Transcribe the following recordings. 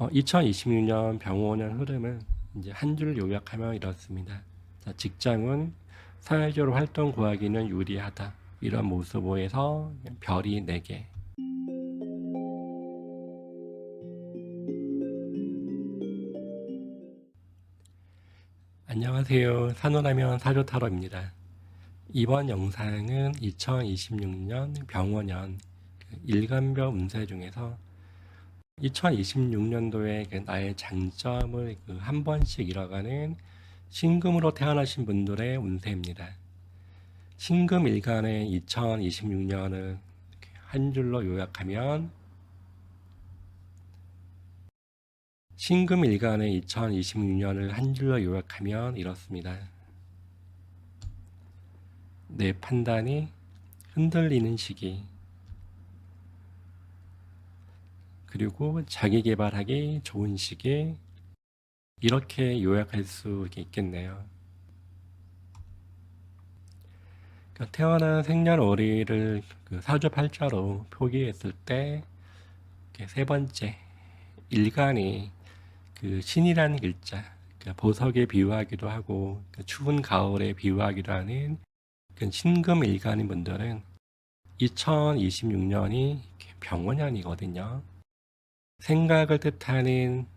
2026년 병원년 흐름은 이제 한 줄 요약하면 이렇습니다. 자, 직장은 사회적으로 활동 구하기는 유리하다. 이런 모습에서 별이 4개. 안녕하세요. 산호라면 사조타로입니다. 이번 영상은 2026년 병원년 일간별 운세 중에서 2026년도에 나의 장점을 한 번씩 잃어가는 신금으로 태어나신 분들의 운세입니다. 신금 일간의 2026년을 한 줄로 요약하면 신금 일간의 2026년을 한 줄로 요약하면 이렇습니다. 내 판단이 흔들리는 시기, 그리고 자기 개발하기 좋은 시기, 이렇게 요약할 수 있겠네요. 태어난 생년월일을 사주팔자로 표기했을 때 세 번째 일간이 신이라는 글자, 보석에 비유하기도 하고 추운 가을에 비유하기도 하는 신금 일간인 분들은 2026년이 병원년이거든요. 생각을 뜻하는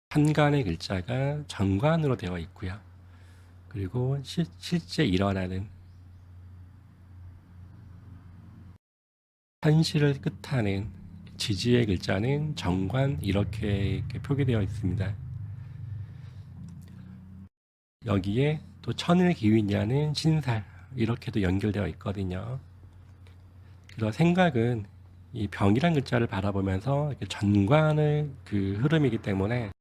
한간의 글자가 정관으로 되어 있고요. 그리고 실제 일어나는 현실을 뜻하는 지지의 글자는 정관, 이렇게 표기되어 있습니다. 여기에 또 천을 기윈이라는 신살, 이렇게도 연결되어 있거든요. 그래서 생각은 이 병이란 글자를 바라보면서 전관의 흐름이기 때문에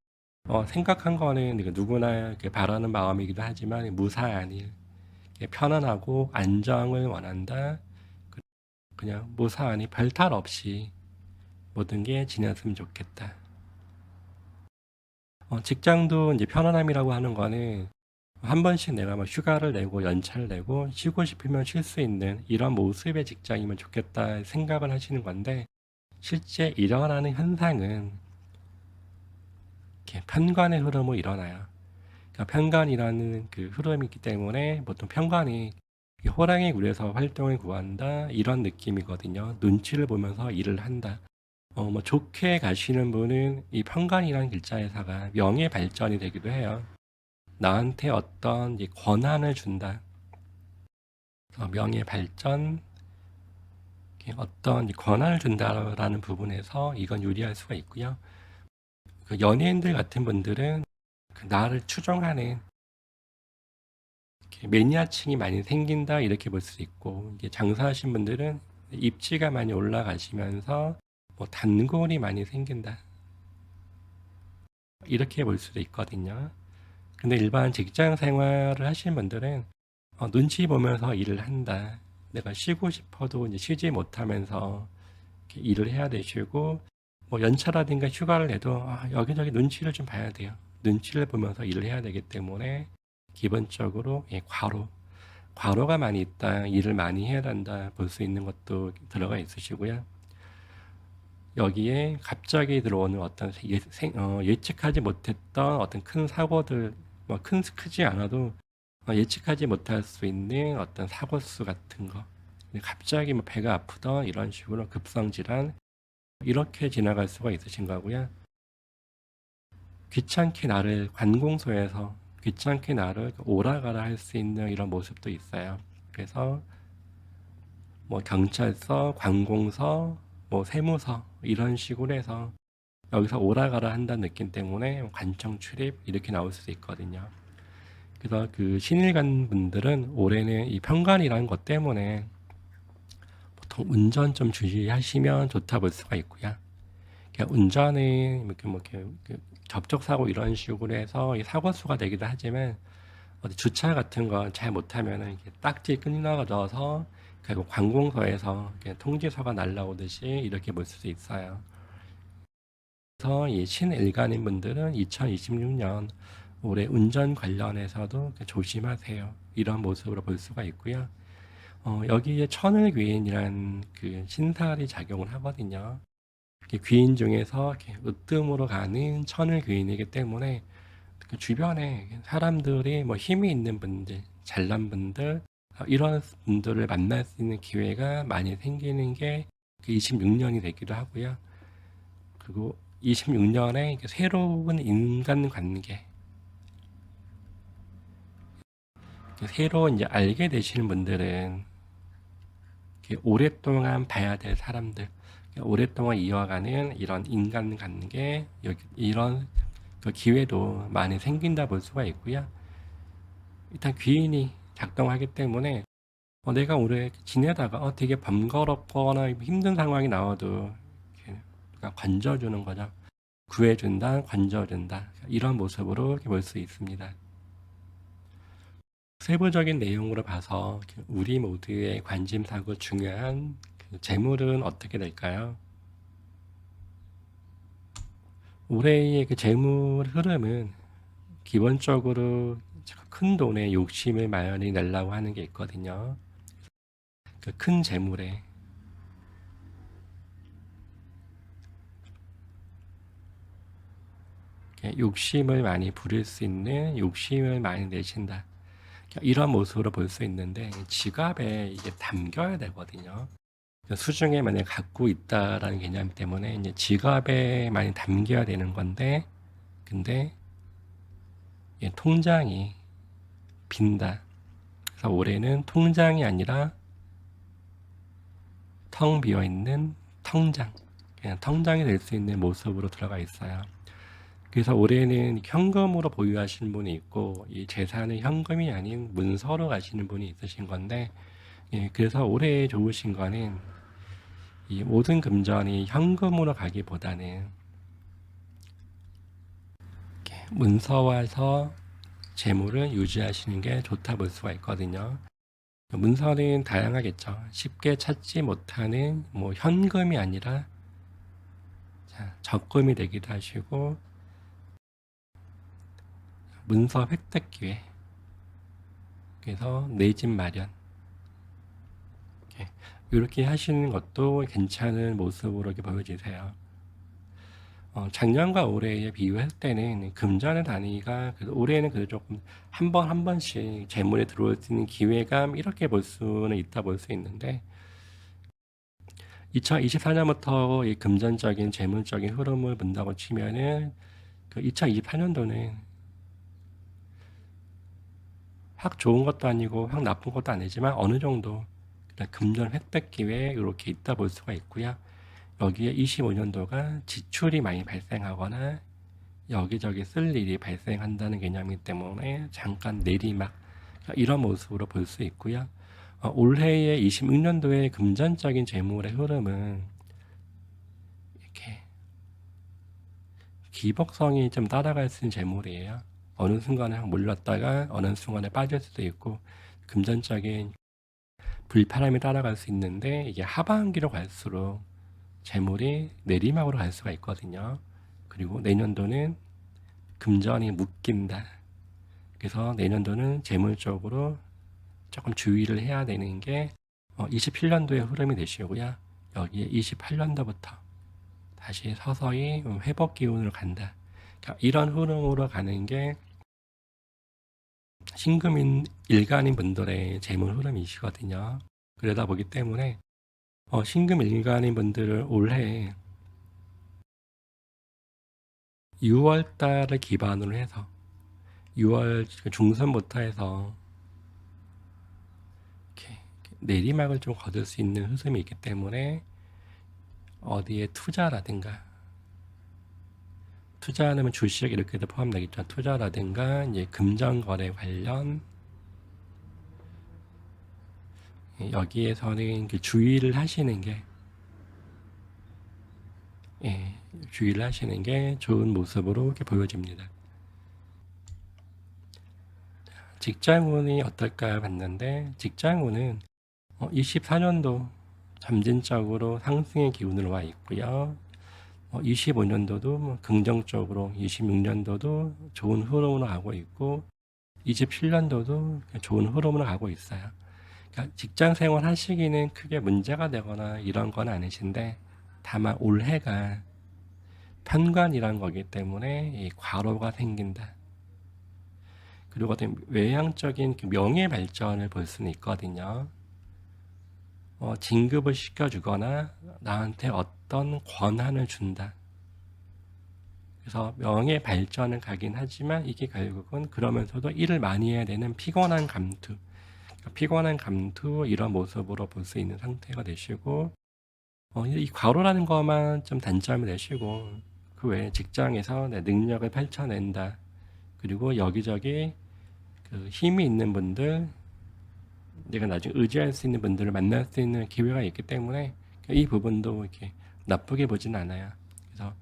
생각한 거는 누구나 바라는 마음이기도 하지만 무사한 일, 편안하고 안정을 원한다. 그냥 무사하니 별탈 없이 모든 게 지냈으면 좋겠다. 직장도 이제 편안함이라고 하는 거는 한 번씩 내가 막 휴가를 내고 연차를 내고 쉬고 싶으면 쉴 수 있는 이런 모습의 직장이면 좋겠다 생각을 하시는 건데, 실제 일어나는 현상은 이렇게 편관의 흐름으로 일어나요. 그러니까 편관이라는 흐름이기 때문에 보통 편관이 호랑이 굴에서 활동을 구한다, 이런 느낌이거든요. 눈치를 보면서 일을 한다. 좋게 가시는 분은 이 편관이라는 글자에서가 명예 발전이 되기도 해요. 나한테 어떤 권한을 준다. 명예 발전, 어떤 권한을 준다라는 부분에서 이건 유리할 수가 있고요. 연예인들 같은 분들은 나를 추종하는 매니아층이 많이 생긴다, 이렇게 볼 수 있고, 장사하신 분들은 입지가 많이 올라가시면서 단골이 많이 생긴다, 이렇게 볼 수도 있거든요. 근데 일반 직장 생활을 하시는 분들은 눈치 보면서 일을 한다. 내가 쉬고 싶어도 이제 쉬지 못하면서 일을 해야 되시고, 연차라든가 휴가를 내도 여기저기 눈치를 좀 봐야 돼요. 눈치를 보면서 일을 해야 되기 때문에 기본적으로 과로가 많이 있다, 일을 많이 해야 한다 볼 수 있는 것도 들어가 있으시고요. 여기에 갑자기 들어오는 어떤 예측하지 못했던 어떤 큰 사고들, 크지 않아도 예측하지 못할 수 있는 어떤 사고수 같은 거, 갑자기 배가 아프던 이런 식으로 급성질환, 이렇게 지나갈 수가 있으신 거고요. 귀찮게 나를 관공서에서 귀찮게 나를 오라가라 할 수 있는 이런 모습도 있어요. 그래서 경찰서, 관공서, 세무서, 이런 식으로 해서 여기서 오라가라 한다는 느낌 때문에 관청 출입, 이렇게 나올 수도 있거든요. 그래서 신일간 분들은 올해는 이 편관이라는 것 때문에 보통 운전 좀 주의하시면 좋다 볼 수가 있고요. 운전은 이렇게 접촉사고 이런 식으로 해서 사고 수가 되기도 하지만, 어디 주차 같은 거 잘 못하면은 딱지 끊어져서 결국 관공서에서 통지서가 날라오듯이 이렇게 볼 수도 있어요. 그래서 이 신일간인 분들은 2026년 올해 운전 관련해서도 조심하세요, 이런 모습으로 볼 수가 있고요. 여기에 천을귀인이란 그 신살이 작용을 하거든요. 귀인 중에서 이렇게 으뜸으로 가는 천을귀인이기 때문에 그 주변에 사람들이 뭐 힘이 있는 분들, 잘난 분들, 이런 분들을 만날 수 있는 기회가 많이 생기는 게 그 26년이 되기도 하고요. 그리고 26년에 새로운 인간관계, 새로운 이제 알게 되시는 분들은 오랫동안 봐야 될 사람들, 오랫동안 이어가는 이런 인간관계, 이런 그 기회도 많이 생긴다 볼 수가 있고요. 일단 귀인이 작동하기 때문에 내가 오래 지내다가 되게 번거롭거나 힘든 상황이 나와도 이렇게 건져주는 거죠. 구해준다, 건져준다. 이런 모습으로 볼 수 있습니다. 세부적인 내용으로 봐서 우리 모두의 관심사고 중요한 그 재물은 어떻게 될까요? 올해의 그 재물 흐름은 기본적으로 큰 돈에 욕심을 많이 내려고 하는 게 있거든요. 그 큰 재물에 욕심을 많이 부릴 수 있는 욕심을 많이 내신다. 이런 모습으로 볼 수 있는데 지갑에 이게 담겨야 되거든요. 수중에 만약 갖고 있다라는 개념 때문에 이제 지갑에 많이 담겨야 되는 건데, 근데 통장이 빈다. 그래서 올해는 통장이 아니라 텅 비어 있는 통장, 그냥 통장이 될 수 있는 모습으로 들어가 있어요. 그래서 올해는 현금으로 보유하시는 분이 있고, 이 재산은 현금이 아닌 문서로 가시는 분이 있으신 건데, 그래서 올해 좋으신 거는 이 모든 금전이 현금으로 가기보다는 문서화해서 재물을 유지하시는 게 좋다 볼 수가 있거든요. 문서는 다양하겠죠. 쉽게 찾지 못하는 뭐 현금이 아니라 적금이 되기도 하시고, 문서 획득 기회, 그래서 내 집 마련, 이렇게 하시는 것도 괜찮은 모습으로 이렇게 보여지세요. 작년과 올해에 비교할 때는 금전의 단위가 올해는 그래도 조금 한 번씩 재물에 들어올 수 있는 기회감, 이렇게 볼 수는 있다 볼 수 있는데 2024년부터 이 금전적인 재물적인 흐름을 본다고 치면은 그 2024년도는 확 좋은 것도 아니고 확 나쁜 것도 아니지만 어느 정도 금전 획득 기회 이렇게 있다 볼 수가 있고요. 여기에 25년도가 지출이 많이 발생하거나 여기저기 쓸 일이 발생한다는 개념이기 때문에 잠깐 내리막, 이런 모습으로 볼 수 있고요. 올해의 26년도의 금전적인 재물의 흐름은 이렇게 기복성이 좀 따라갈 수 있는 재물이에요. 어느 순간에 확 몰렸다가 어느 순간에 빠질 수도 있고 금전적인 불편함이 따라갈 수 있는데, 이게 하반기로 갈수록 재물이 내리막으로 갈 수가 있거든요. 그리고 내년도는 금전이 묶인다. 그래서 내년도는 재물 쪽으로 조금 주의를 해야 되는 게 27년도의 흐름이 되시고요. 여기에 28년도부터 다시 서서히 회복 기운으로 간다. 그러니까 이런 흐름으로 가는 게 신금인 일간인 분들의 재물 흐름이시거든요. 그러다 보기 때문에 신금 일간인 분들을 올해 6월 달을 기반으로 해서 6월 중순부터 해서 이렇게 내리막을 좀 거둘 수 있는 흐름이 있기 때문에 어디에 투자하면 주식 이렇게도 포함되겠죠. 투자라든가 이제 금전거래 관련, 여기에서는 주의를 하시는 게 주의를 하시는 게 좋은 모습으로 이렇게 보여집니다. 직장운이 어떨까 봤는데 직장운은 24년도 점진적으로 상승의 기운으로 와 있고요. 25년도도 뭐 긍정적으로, 26년도도 좋은 흐름으로 가고 있고 27년도도 좋은 흐름으로 가고 있어요. 그러니까 직장 생활 하시기는 크게 문제가 되거나 이런 건 아니신데, 다만 올해가 편관이란 거기 때문에 이 과로가 생긴다. 그리고 어떤 외향적인 그 명예 발전을 볼 수는 있거든요. 진급을 시켜주거나 나한테 어떤 권한을 준다. 그래서 명예 발전을 가긴 하지만 이게 결국은 그러면서도 일을 많이 해야 되는 피곤한 감투, 피곤한 감투 이런 모습으로 볼 수 있는 상태가 되시고, 이 과로라는 것만 좀 단점을 내시고 그 외에 직장에서 내 능력을 펼쳐낸다. 그리고 여기저기 그 힘이 있는 분들, 내가 나중에 의지할 수 있는 분들을 만날 수 있는 기회가 있기 때문에 이 부분도 이렇게 나쁘게 보진 않아요. 그래서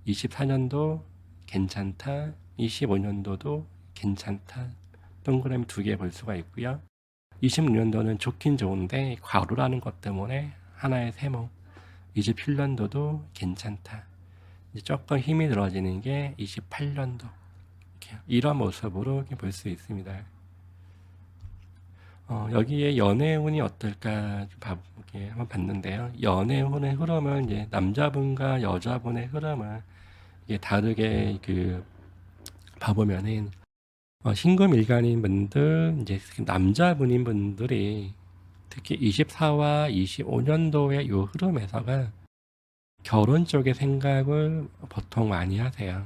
24년도 괜찮다, 25년도도 괜찮다. 동그라미 2개 볼 수가 있고요. 26년도는 좋긴 좋은데 과로라는 것 때문에 하나의 세모. 27년도도 괜찮다. 이제 조금 힘이 들어지는 게 28년도. 이런 모습으로 볼 수 있습니다. 여기에 연애운이 어떨까 이렇게 한번 봤는데요. 연애운의 흐름을 이제 남자분과 여자분의 흐름을 이게 다르게 봐보면은 신금 일간인 분들, 이제 남자분인 분들이 특히 24와 25년도의 요 흐름에서가 결혼 쪽의 생각을 보통 많이 하세요.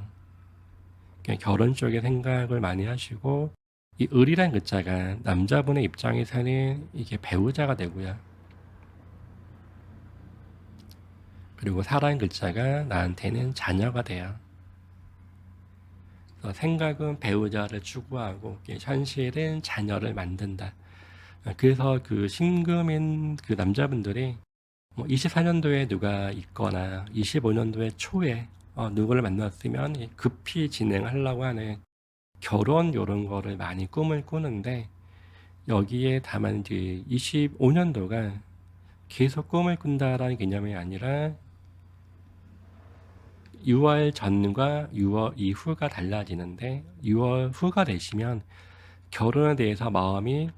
결혼 쪽의 생각을 많이 하시고, 이 을이란 글자가 남자분의 입장에서는 이게 배우자가 되고요. 그리고 사라는 글자가 나한테는 자녀가 돼요. 그래서 생각은 배우자를 추구하고 현실은 자녀를 만든다. 그래서 그 신금인 그 남자분들이 24년도에 누가 있거나 25년도에 초에 누구를 만났으면 급히 진행하려고 하는 결혼 이런 거를 많이 꿈을 꾸는데, 여기에 다만 이제 25년도가 계속 꿈을 꾼다라는 개념이 아니라 6월 전과 6월 이후가 달라지는데, 6월 후가 되시면 결혼에 대해서 마음이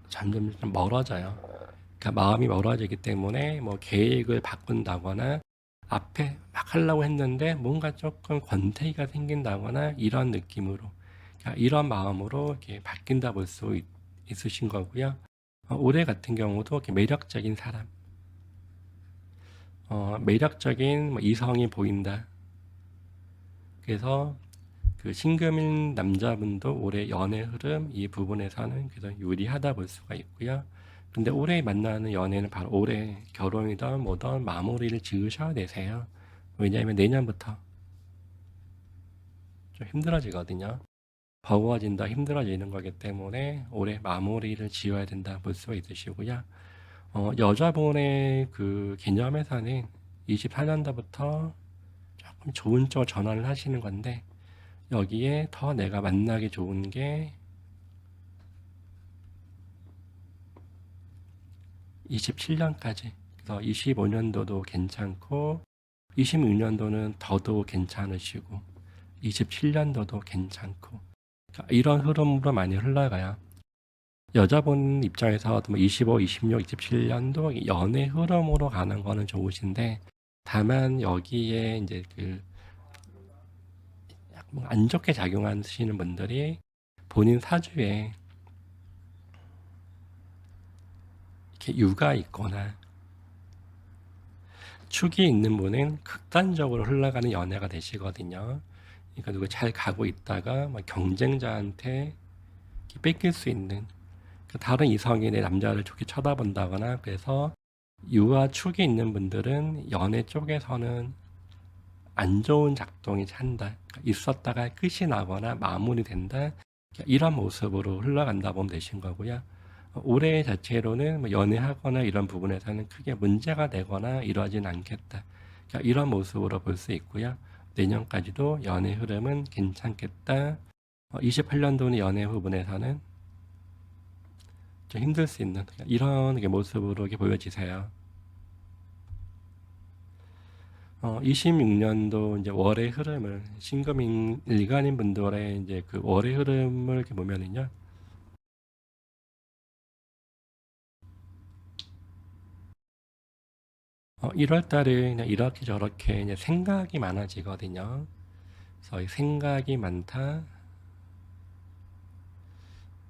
점점 좀 멀어져요. 그러니까 마음이 멀어지기 때문에 뭐 계획을 바꾼다거나 앞에 막 하려고 했는데 뭔가 조금 권태기가 생긴다거나 이런 느낌으로, 그러니까 이런 마음으로 이렇게 바뀐다 볼 수 있으신 거고요. 올해 같은 경우도 이렇게 매력적인 사람, 매력적인 뭐 이성이 보인다. 그래서 그 신금인 남자분도 올해 연애 흐름 이 부분에서는 그래서 유리하다 볼 수가 있고요. 근데 올해 만나는 연애는 바로 올해 결혼이든 뭐든 마무리를 지으셔야 되세요. 왜냐하면 내년부터 좀 힘들어지거든요. 버거워진다, 힘들어지는 거기 때문에 올해 마무리를 지어야 된다 볼 수가 있으시고요. 여자분의 그 개념에서는 24년도부터 조금 좋은 쪽 전환을 하시는 건데, 여기에 더 내가 만나기 좋은 게 27년까지. 그래서 25년도도 괜찮고 26년도는 더더욱 괜찮으시고 27년도도 괜찮고, 그러니까 이런 흐름으로 많이 흘러가요. 여자분 입장에서 25, 26, 27년도 연애 흐름으로 가는 거는 좋으신데, 다만 여기에 이제 안 좋게 작용하시는 분들이 본인 사주에 이렇게 유가 있거나 축이 있는 분은 극단적으로 흘러가는 연애가 되시거든요. 그러니까 누구 잘 가고 있다가 막 경쟁자한테 뺏길 수 있는, 다른 이성이 내 남자를 좋게 쳐다본다거나, 그래서 유와 축이 있는 분들은 연애 쪽에서는 안 좋은 작동이 찬다. 있었다가 끝이 나거나 마무리된다. 이런 모습으로 흘러간다 보면 되신 거고요. 올해 자체로는 뭐 연애하거나 이런 부분에서는 크게 문제가 되거나 이러진 않겠다. 이런 모습으로 볼 수 있고요. 내년까지도 연애 흐름은 괜찮겠다. 28년도는 연애 부분에서는 좀 힘들 수 있는 이런 모습으로 보여지세요. 26년도 이제 월의 흐름을, 신금 일간인 분들의 이제 그 월의 흐름을 이렇게 보면은요, 1월 달에 그냥 이렇게 저렇게 그냥 생각이 많아지거든요. 그래서 이 생각이 많다.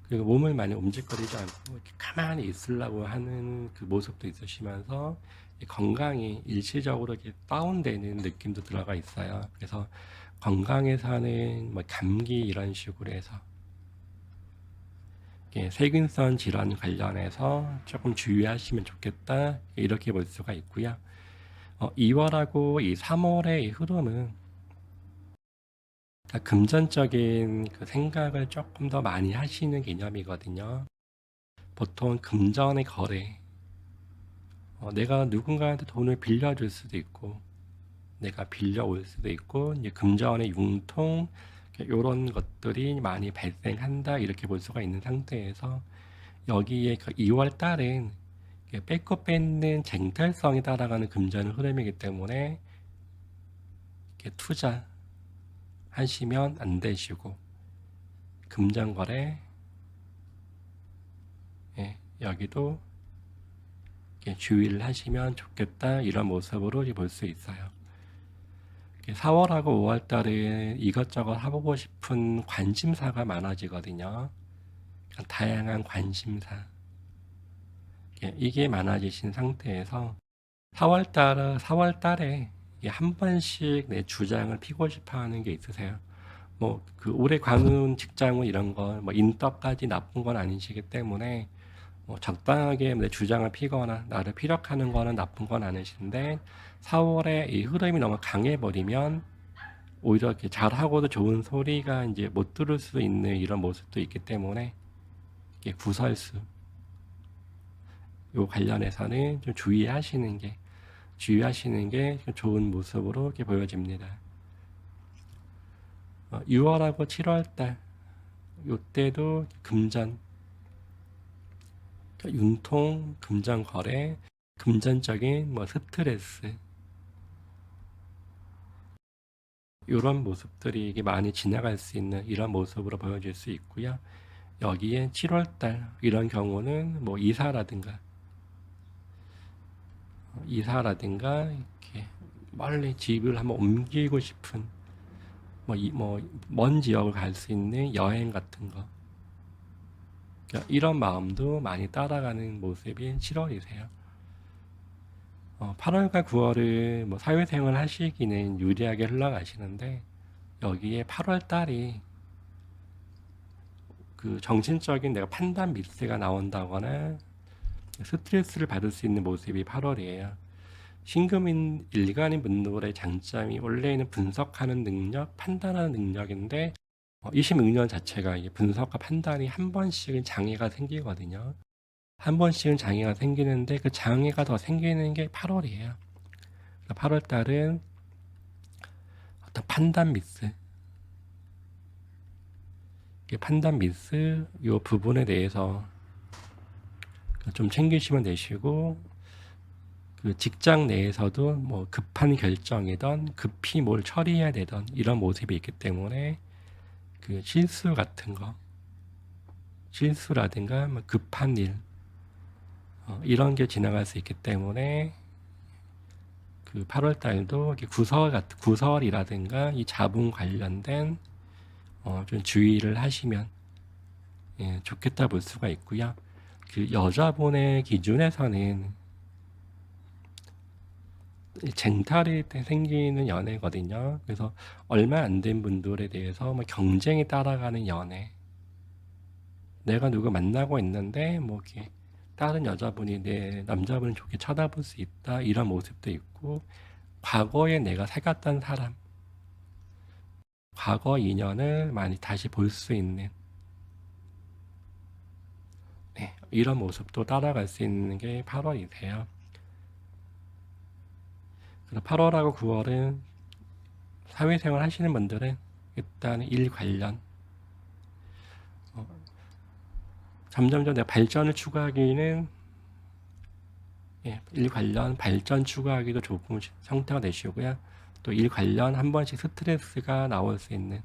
그리고 몸을 많이 움직거리지 않고 이렇게 가만히 있으려고 하는 그 모습도 있으시면서 이 건강이 일시적으로 이렇게 다운되는 느낌도 들어가 있어요. 그래서 건강에서는 뭐 감기 이런 식으로 해서 세균성 질환 관련해서 조금 주의하시면 좋겠다 이렇게 볼 수가 있고요. 2월하고 이 3월의 이 흐름은 금전적인 그 생각을 조금 더 많이 하시는 개념이거든요. 보통 금전의 거래, 내가 누군가한테 돈을 빌려줄 수도 있고, 내가 빌려올 수도 있고, 이제 금전의 융통, 이런 것들이 많이 발생한다, 이렇게 볼 수가 있는 상태에서, 여기에 그 2월 달은 뺏고 뺏는 쟁탈성이 따라가는 금전 흐름이기 때문에, 이렇게 투자 하시면 안 되시고, 금전 거래, 여기도 주의를 하시면 좋겠다 이런 모습으로 볼 수 있어요. 4월하고 5월 달에 이것저것 해보고 싶은 관심사가 많아지거든요. 다양한 관심사 이게 많아지신 상태에서 4월 달에 한 번씩 내 주장을 피고 싶어 하는 게 있으세요. 뭐 그 오래 관운 직장은 이런 거 뭐 인덕까지 나쁜 건 아니시기 때문에 적당하게 내 주장을 피거나 나를 피력하는 거는 나쁜 건 아니신데 4월에 이 흐름이 너무 강해버리면 오히려 이렇게 잘하고도 좋은 소리가 이제 못 들을 수 있는 이런 모습도 있기 때문에 이게 구설수 요 관련해서는 좀 주의하시는 게 좋은 모습으로 이렇게 보여집니다. 6월하고 7월달 요때도 금전 융통, 금전 거래, 금전적인 뭐 스트레스 이런 모습들이 이게 많이 지나갈 수 있는 이런 모습으로 보여질 수 있고요. 여기에 7월달 이런 경우는 뭐 이사라든가 이렇게 멀리 집을 한번 옮기고 싶은 먼 지역을 갈 수 있는 여행 같은 거 이런 마음도 많이 따라가는 모습이 7월이세요. 8월과 9월은 뭐 사회생활 하시기는 유리하게 흘러가시는데 여기에 8월 달이 그 정신적인 내가 판단 미스가 나온다거나 스트레스를 받을 수 있는 모습이 8월이에요. 신금인 일간인 분들의 장점이 원래는 분석하는 능력, 판단하는 능력인데 26년 자체가 이제 분석과 판단이 한 번씩은 장애가 생기거든요. 한 번씩은 장애가 생기는데 그 장애가 더 생기는 게 8월이에요. 8월 달은 어떤 판단 미스, 이 부분에 대해서 좀 챙기시면 되시고, 그 직장 내에서도 뭐 급한 결정이던 급히 뭘 처리해야 되던 이런 모습이 있기 때문에 그 실수 같은 거, 실수라든가 뭐 급한 일, 이런 게 지나갈 수 있기 때문에 그 8월 달도 구설이라든가 이 자본 관련된 좀 주의를 하시면 좋겠다 볼 수가 있고요. 그 여자분의 기준에서는 쟁탈이 생기는 연애거든요. 그래서 얼마 안 된 분들에 대해서 뭐 경쟁이 따라가는 연애. 내가 누구 만나고 있는데 뭐 이렇게 다른 여자분이 내 남자분을 좋게 쳐다볼 수 있다 이런 모습도 있고 과거에 내가 사귀었던 사람 과거 인연을 많이 다시 볼 수 있는 이런 모습도 따라갈 수 있는 게 8월이세요. 그래서 8월하고 9월은 사회생활 하시는 분들은 일단 일 관련 점점점 내가 발전을 추구하기는 일 관련 발전 추구하기도 조금 성태가 되시고요. 또 일 관련 한 번씩 스트레스가 나올 수 있는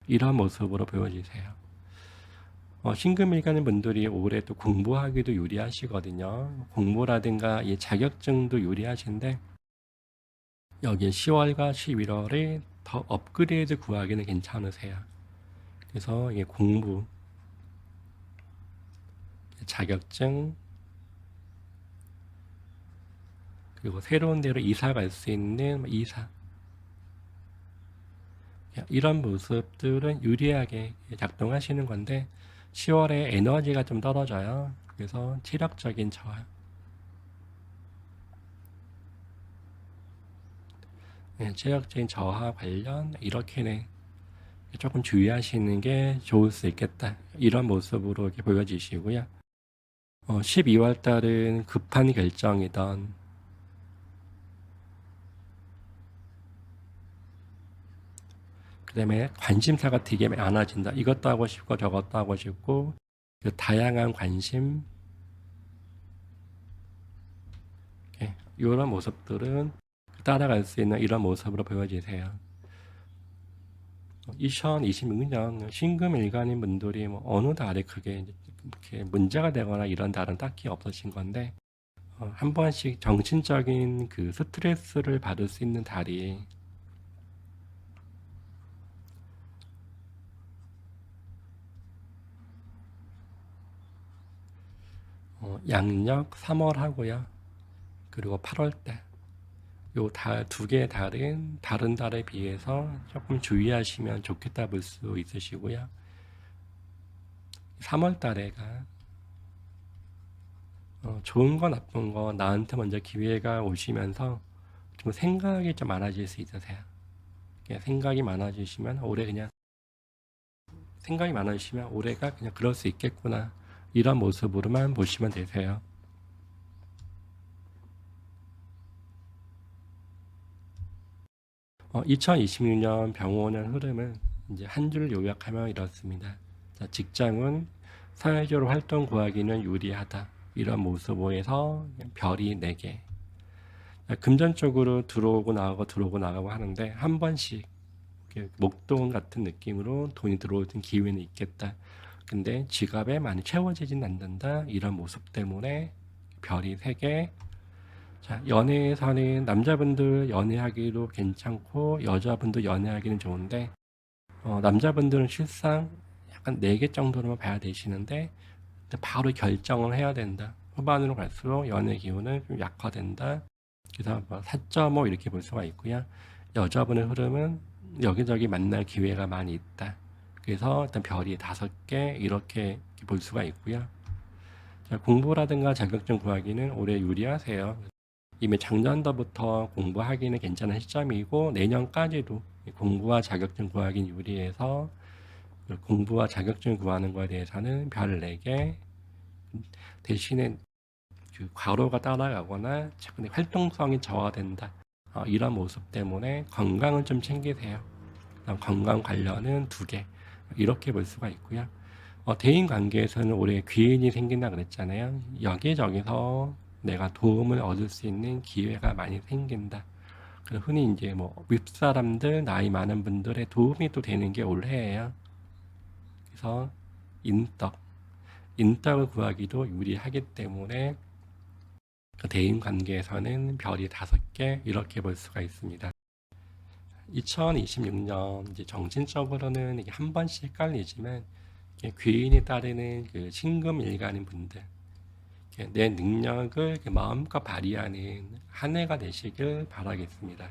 이런 모습으로 보여지세요. 신금일가는 분들이 올해 또 공부하기도 유리하시거든요. 공부라든가 이 자격증도 유리하신데 여기 10월과 11월에 더 업그레이드 구하기는 괜찮으세요. 그래서 이게 공부, 자격증, 그리고 새로운 데로 이사 갈 수 있는 이사, 이런 모습들은 유리하게 작동하시는 건데 10월에 에너지가 좀 떨어져요. 그래서 체력적인 저하, 체력적인 저하 관련 이렇게는 조금 주의하시는 게 좋을 수 있겠다. 이런 모습으로 이렇게 보여지시고요. 12월 달은 급한 결정이던 그 다음에 관심사가 되게 많아진다. 이것도 하고 싶고 저것도 하고 싶고 그 다양한 관심 이런 모습들은 따라갈 수 있는 이런 모습으로 보여지세요. 2026년 신금일간인 분들이 뭐 어느 달에 그게 이렇게 문제가 되거나 이런 달은 딱히 없으신 건데 한 번씩 정신적인 그 스트레스를 받을 수 있는 달이 양력 3월 하고요. 그리고 8월 달. 요 달, 두 개의 달은 다른 달에 비해서 조금 주의하시면 좋겠다 볼 수 있으시고요. 3월 달에가 좋은 거 나쁜 거 나한테 먼저 기회가 오시면서 좀 생각이 좀 많아질 수 있으세요. 생각이 많아지시면 올해 그냥 생각이 많아지시면 올해가 그냥 그럴 수 있겠구나 이런 모습으로만 보시면 되세요. 2026년 병원의 흐름은 이제 한 줄 요약하면 이렇습니다. 자, 직장은 사회적으로 활동 구하기는 유리하다. 이런 모습에서 별이 4개. 금전적으로 들어오고 나가고 하는데 한 번씩 목돈 같은 느낌으로 돈이 들어오는 기회는 있겠다. 근데 지갑에 많이 채워지진 않는다. 이런 모습 때문에 별이 3개. 자, 연애에서는 남자분들 연애하기도 괜찮고 여자분도 연애하기는 좋은데 남자분들은 실상 약간 4개 정도로만 봐야 되시는데 바로 결정을 해야 된다. 후반으로 갈수록 연애 기운은 좀 약화된다. 그래서 4.5 이렇게 볼 수가 있고요. 여자분의 흐름은 여기저기 만날 기회가 많이 있다. 그래서 일단 별이 5개 이렇게 볼 수가 있고요. 자, 공부라든가 자격증 구하기는 올해 유리하세요. 이미 작년도부터 공부하기는 괜찮은 시점이고 내년까지도 공부와 자격증 구하기는 유리해서 공부와 자격증 구하는 것에 대해서는 별 4개 대신에 그 과로가 따라가거나 최근에 활동성이 저하된다. 이런 모습 때문에 건강을 좀 챙기세요. 건강 관련은 2개 이렇게 볼 수가 있고요. 대인 관계에서는 올해 귀인이 생긴다 그랬잖아요. 여기저기서 내가 도움을 얻을 수 있는 기회가 많이 생긴다. 흔히 이제 뭐 윗사람들, 나이 많은 분들의 도움이 또 되는 게 올해예요. 그래서 인덕을 구하기도 유리하기 때문에 대인 관계에서는 별이 5개 이렇게 볼 수가 있습니다. 2026년 이제 정신적으로는 이게 한 번씩 헷갈리지만 귀인이 따르는 그 신금일간인 분들 내 능력을 마음껏 발휘하는 한 해가 되시길 바라겠습니다.